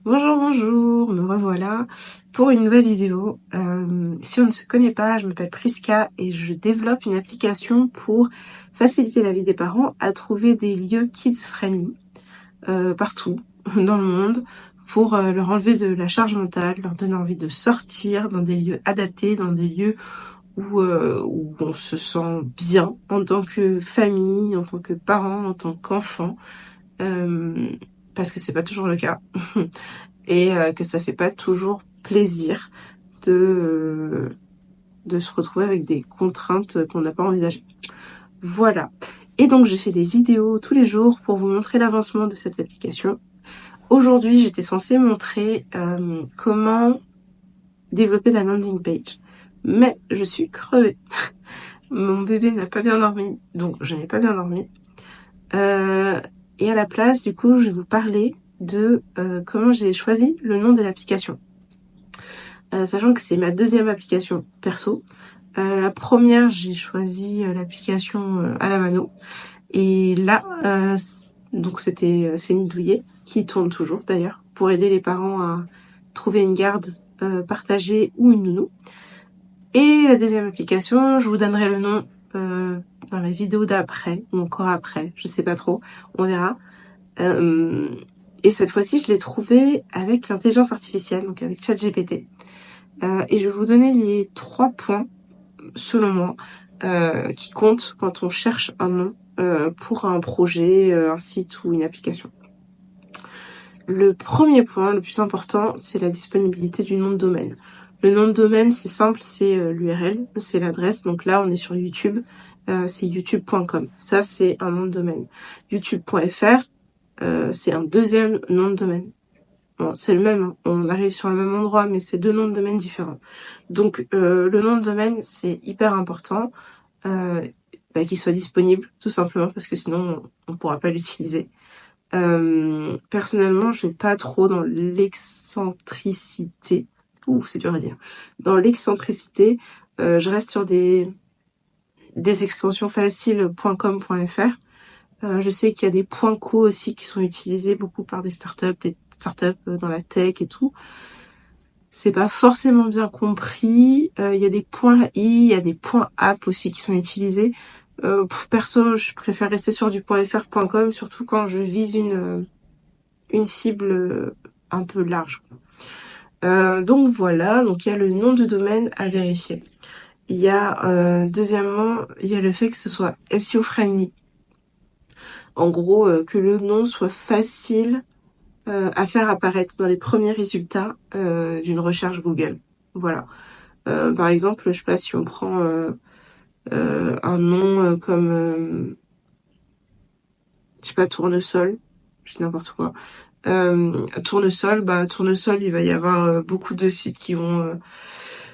Bonjour, bonjour, me revoilà pour une nouvelle vidéo. Si on ne se connaît pas, je m'appelle Priska et je développe une application pour faciliter la vie des parents à trouver des lieux kids-friendly partout dans le monde pour leur enlever de la charge mentale, leur donner envie de sortir dans des lieux adaptés, dans des lieux où on se sent bien en tant que famille, en tant que parent, en tant qu'enfant, euh, parce que c'est pas toujours le cas. Et que ça fait pas toujours plaisir de se retrouver avec des contraintes qu'on n'a pas envisagées. Voilà. Et donc je fais des vidéos tous les jours pour vous montrer l'avancement de cette application. Aujourd'hui, j'étais censée montrer comment développer la landing page. Mais je suis crevée. Mon bébé n'a pas bien dormi, donc je n'ai pas bien dormi. Et à la place, du coup, je vais vous parler de comment j'ai choisi le nom de l'application. Sachant que c'est ma deuxième application perso. La première, j'ai choisi l'application à la mano. Et là, donc c'était Céline Douillet, qui tourne toujours d'ailleurs, pour aider les parents à trouver une garde partagée ou une nounou. Et la deuxième application, je vous donnerai le nom dans la vidéo d'après, ou encore après, je sais pas trop, on verra. Et cette fois-ci, je l'ai trouvée avec l'intelligence artificielle, donc avec ChatGPT. Et je vais vous donner les 3 points, selon moi, qui comptent quand on cherche un nom pour un projet, un site ou une application. Le premier point, le plus important, c'est la disponibilité du nom de domaine. Le nom de domaine, c'est simple, c'est l'URL, c'est l'adresse. Donc là, on est sur YouTube, c'est youtube.com. Ça, c'est un nom de domaine. youtube.fr, c'est un deuxième nom de domaine. Bon, c'est le même, hein. On arrive sur le même endroit, mais c'est 2 noms de domaine différents. Donc le nom de domaine, c'est hyper important qu'il soit disponible, tout simplement, parce que sinon on pourra pas l'utiliser. Personnellement, je vais pas trop dans l'excentricité. Ouh, c'est dur à dire. Dans l'excentricité, je reste sur des extensions faciles .com.fr. Je sais qu'il y a des .co aussi qui sont utilisés beaucoup par des startups dans la tech et tout. C'est pas forcément bien compris. Il y a des .i, il y a des .app aussi qui sont utilisés. Perso, je préfère rester sur du .fr, .com, surtout quand je vise une cible un peu large. Donc voilà, donc il y a le nom de domaine à vérifier. Il y a deuxièmement, il y a le fait que ce soit SEO friendly. En gros, que le nom soit facile à faire apparaître dans les premiers résultats d'une recherche Google. Voilà. Par exemple, je sais pas si on prend un nom comme je sais pas, tournesol, je dis n'importe quoi. Tournesol, il va y avoir beaucoup de sites qui vont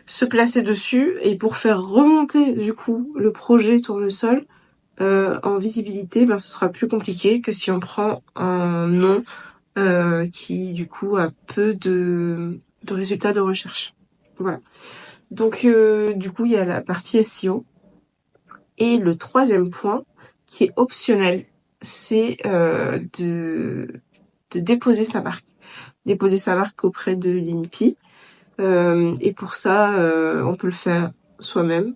se placer dessus, et pour faire remonter du coup le projet tournesol en visibilité, ce sera plus compliqué que si on prend un nom qui du coup a peu de résultats de recherche. Voilà. Donc du coup il y a la partie SEO. Et le troisième point, qui est optionnel, c'est de déposer sa marque. Déposer sa marque auprès de l'INPI. Et pour ça, on peut le faire soi-même.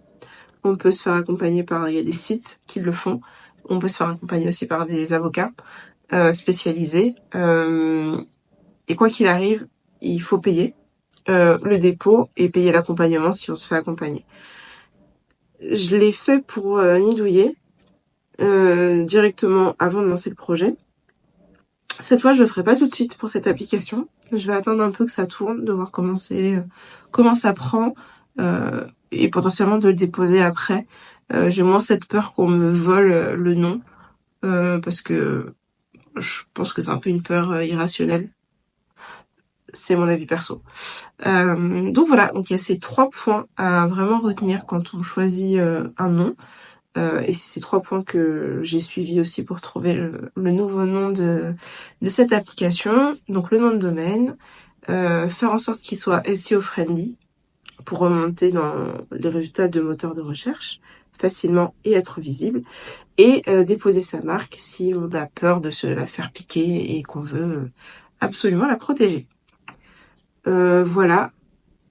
On peut se faire accompagner il y a des sites qui le font. On peut se faire accompagner aussi par des avocats spécialisés. Et quoi qu'il arrive, il faut payer le dépôt et payer l'accompagnement si on se fait accompagner. Je l'ai fait pour Nidouillet, directement avant de lancer le projet. Cette fois, je le ferai pas tout de suite pour cette application. Je vais attendre un peu que ça tourne, de voir comment ça prend, et potentiellement de le déposer après. J'ai moins cette peur qu'on me vole le nom, parce que je pense que c'est un peu une peur irrationnelle. C'est mon avis perso. Donc voilà, donc il y a ces 3 points à vraiment retenir quand on choisit un nom. Et c'est ces 3 points que j'ai suivis aussi pour trouver le nouveau nom de cette application. Donc le nom de domaine, faire en sorte qu'il soit SEO friendly pour remonter dans les résultats de moteurs de recherche facilement et être visible, et déposer sa marque si on a peur de se la faire piquer et qu'on veut absolument la protéger. Voilà.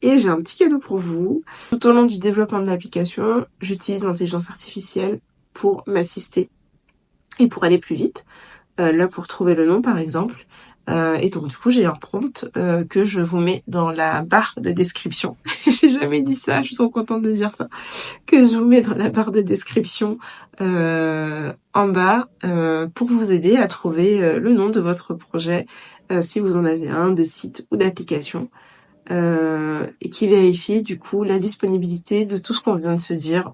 Et j'ai un petit cadeau pour vous. Tout au long du développement de l'application, j'utilise l'intelligence artificielle pour m'assister et pour aller plus vite. Là, pour trouver le nom, par exemple. Et donc, du coup, j'ai un prompt que je vous mets dans la barre de description. J'ai jamais dit ça, je suis trop contente de dire ça. Que je vous mets dans la barre de description en bas pour vous aider à trouver le nom de votre projet, si vous en avez un, de site ou d'application. Et qui vérifie du coup la disponibilité de tout ce qu'on vient de se dire.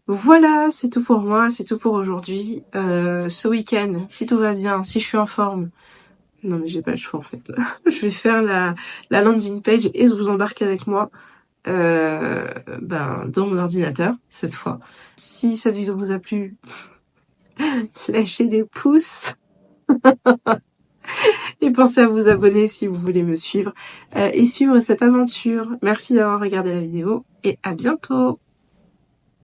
Voilà, c'est tout pour moi, c'est tout pour aujourd'hui. Ce week-end, si tout va bien, si je suis en forme, non mais j'ai pas le choix en fait, je vais faire la landing page et je vous embarque avec moi dans mon ordinateur cette fois. Si cette vidéo vous a plu, lâchez des pouces et pensez à vous abonner si vous voulez me suivre et suivre cette aventure. Merci d'avoir regardé la vidéo et à bientôt.